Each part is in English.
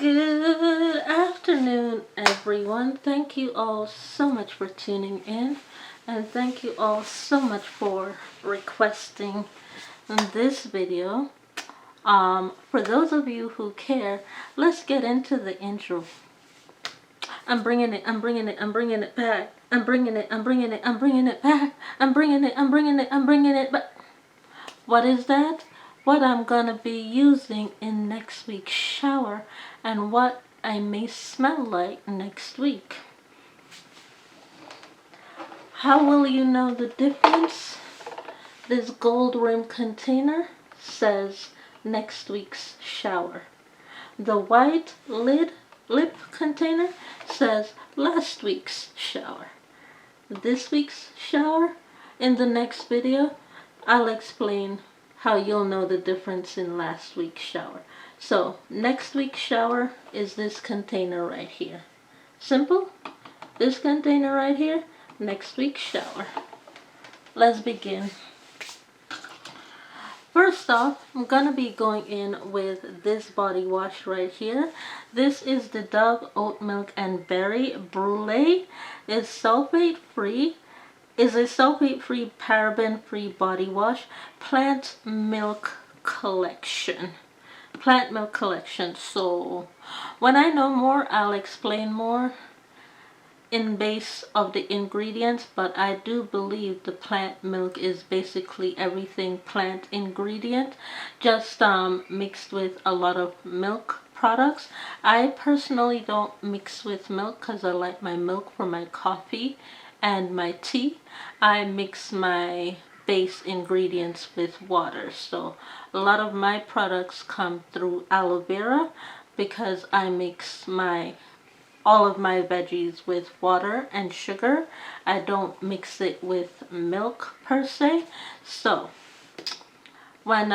Good afternoon, everyone. Thank you all so much for tuning in, and thank you all so much for requesting this video. For those of you who care, let's get into the intro. I'm bringing it back. I'm bringing it back. I'm bringing it back. What is that? What I'm gonna be using in next week's shower and what I may smell like next week. How will you know the difference? This gold rim container says next week's shower. The white lip container says last week's shower. This week's shower, in the next video, I'll explain how you'll know the difference in last week's shower. So, next week's shower is this container right here. Simple. This container right here, next week's shower. Let's begin. First off, I'm going to be going in with this body wash right here. This is the Dove Oat Milk and Berry Brulee. It's sulfate-free. Is a sulfate-free, paraben-free body wash. Plant milk collection. Plant milk collection. So, when I know more, I'll explain more in base of the ingredients, but I do believe the plant milk is basically everything plant ingredient, just mixed with a lot of milk products. I personally don't mix with milk because I like my milk for my coffee and my tea. I mix my base ingredients with water. So a lot of my products come through aloe vera because I mix all of my veggies with water and sugar. I don't mix it with milk per se. So when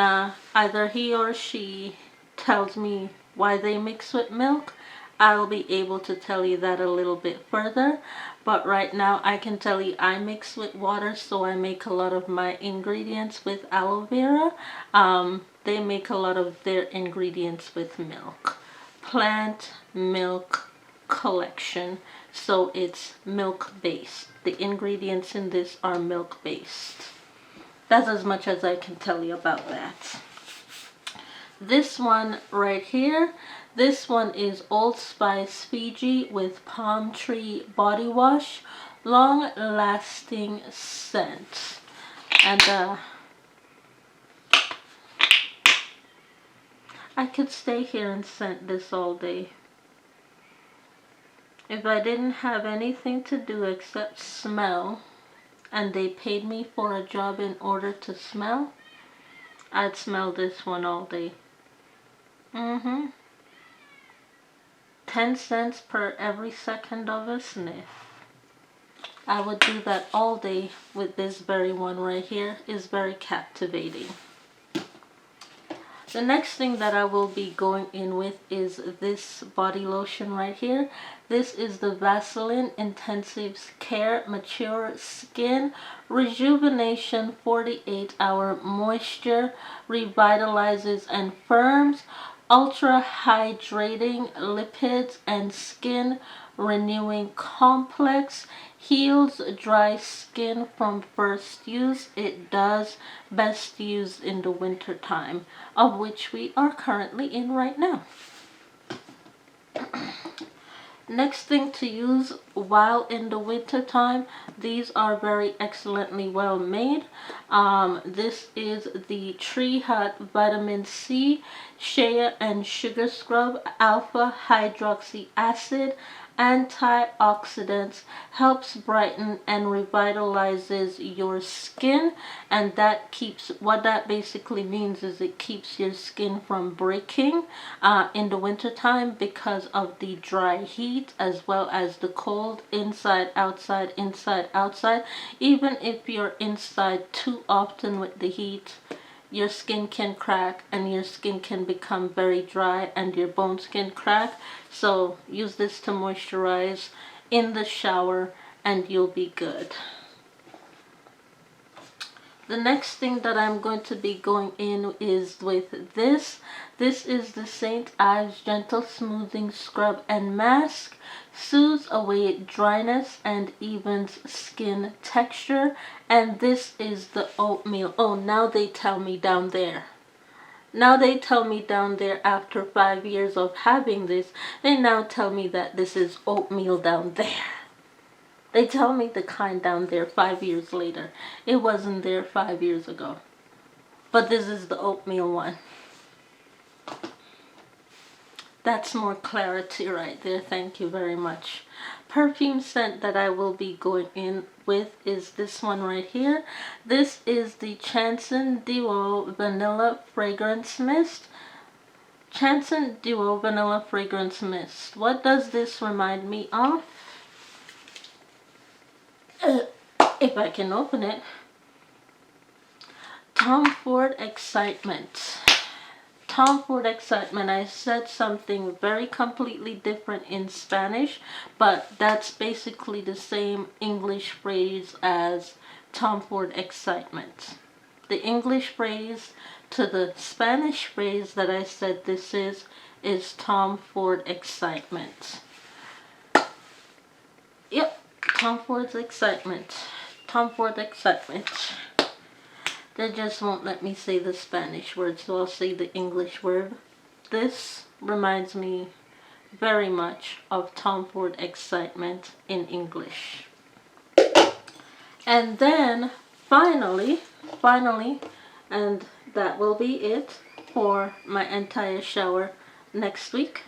either he or she tells me why they mix with milk, I'll be able to tell you that a little bit further. But right now I can tell you I mix with water, so I make a lot of my ingredients with aloe vera. They make a lot of their ingredients with milk. Plant milk collection, so it's milk based. The ingredients in this are milk based. That's as much as I can tell you about that. This one right here, this one is Old Spice Fiji with palm tree body wash, long lasting scent. And I could stay here and scent this all day. If I didn't have anything to do except smell, and they paid me for a job in order to smell, I'd smell this one all day. 10 cents per every second of a sniff. I would do that all day with this very one right here. Is very captivating. The next thing that I will be going in with is this body lotion right here. This is the Vaseline Intensive Care Mature Skin Rejuvenation 48-Hour Moisture Revitalizes and Firms Ultra Hydrating Lipids and Skin Renewing Complex. Heals dry skin from first use. It does best used in the winter time, of which we are currently in right now. Next thing to use while in the winter time, these are very excellently well made. This is the Tree Hut Vitamin C Shea and Sugar Scrub Alpha Hydroxy Acid Antioxidants, helps brighten and revitalizes your skin, and that keeps, what that basically means is it keeps your skin from breaking in the winter time because of the dry heat as well as the cold, inside outside, inside outside. Even if you're inside too often with the heat, your skin can crack and your skin can become very dry and your bones can crack. So use this to moisturize in the shower and you'll be good. The next thing that I'm going to be going in is with this. This is the St. Ives Gentle Smoothing Scrub and Mask. Soothes away dryness and evens skin texture. And this is the oatmeal. Oh, now they tell me down there. Now they tell me down there after 5 years of having this, they now tell me that this is oatmeal down there. They tell me the kind down there 5 years later. It wasn't there 5 years ago. But this is the oatmeal one. That's more clarity right there. Thank you very much. Perfume scent that I will be going in with is this one right here. This is the Chanson Duo Vanilla Fragrance Mist. Chanson Duo Vanilla Fragrance Mist. What does this remind me of? If I can open it. Tom Ford Excitement. Tom Ford Excitement. I said something very completely different in Spanish, but that's basically the same English phrase as Tom Ford Excitement. The English phrase to the Spanish phrase that I said this is Tom Ford Excitement. Yep, Tom Ford's Excitement. Tom Ford Excitement. They just won't let me say the Spanish word, so I'll say the English word. This reminds me very much of Tom Ford Excitement in English. And then finally, and that will be it for my entire shower next week,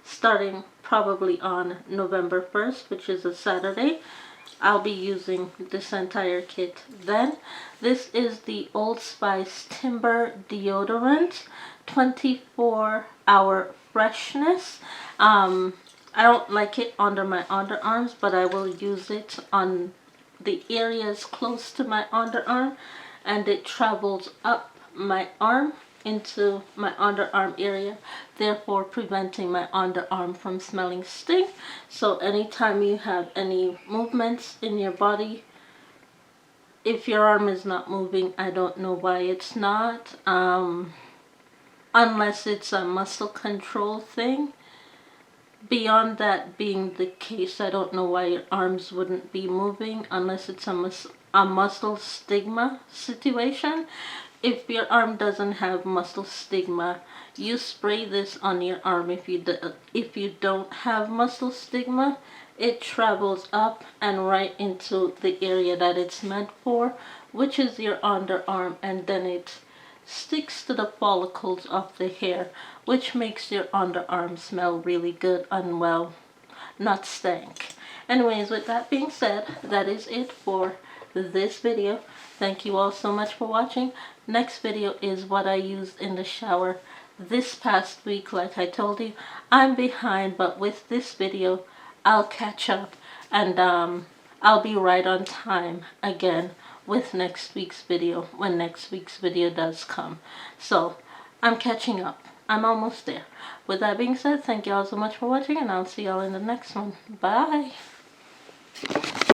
starting probably on November 1st, which is a Saturday. I'll be using this entire kit then. This is the Old Spice Timber Deodorant, 24-hour freshness. I don't like it under my underarms, but I will use it on the areas close to my underarm, and it travels up my arm into my underarm area, therefore preventing my underarm from smelling stink. So anytime you have any movements in your body, if your arm is not moving, I don't know why it's not, unless it's a muscle control thing. Beyond that being the case, I don't know why your arms wouldn't be moving unless it's a muscle stigma situation. If your arm doesn't have muscle stigma, you spray this on your arm. If you don't have muscle stigma, it travels up and right into the area that it's meant for, which is your underarm, and then it sticks to the follicles of the hair, which makes your underarm smell really good and, well, not stank. Anyways, with that being said, that is it for this video. Thank you all so much for watching. Next video is what I used in the shower this past week. Like I told you, I'm behind, but with this video I'll catch up, and I'll be right on time again with next week's video when next week's video does come. So I'm catching up. I'm almost there. With that being said, thank you all so much for watching, and I'll see y'all in the next one. Bye.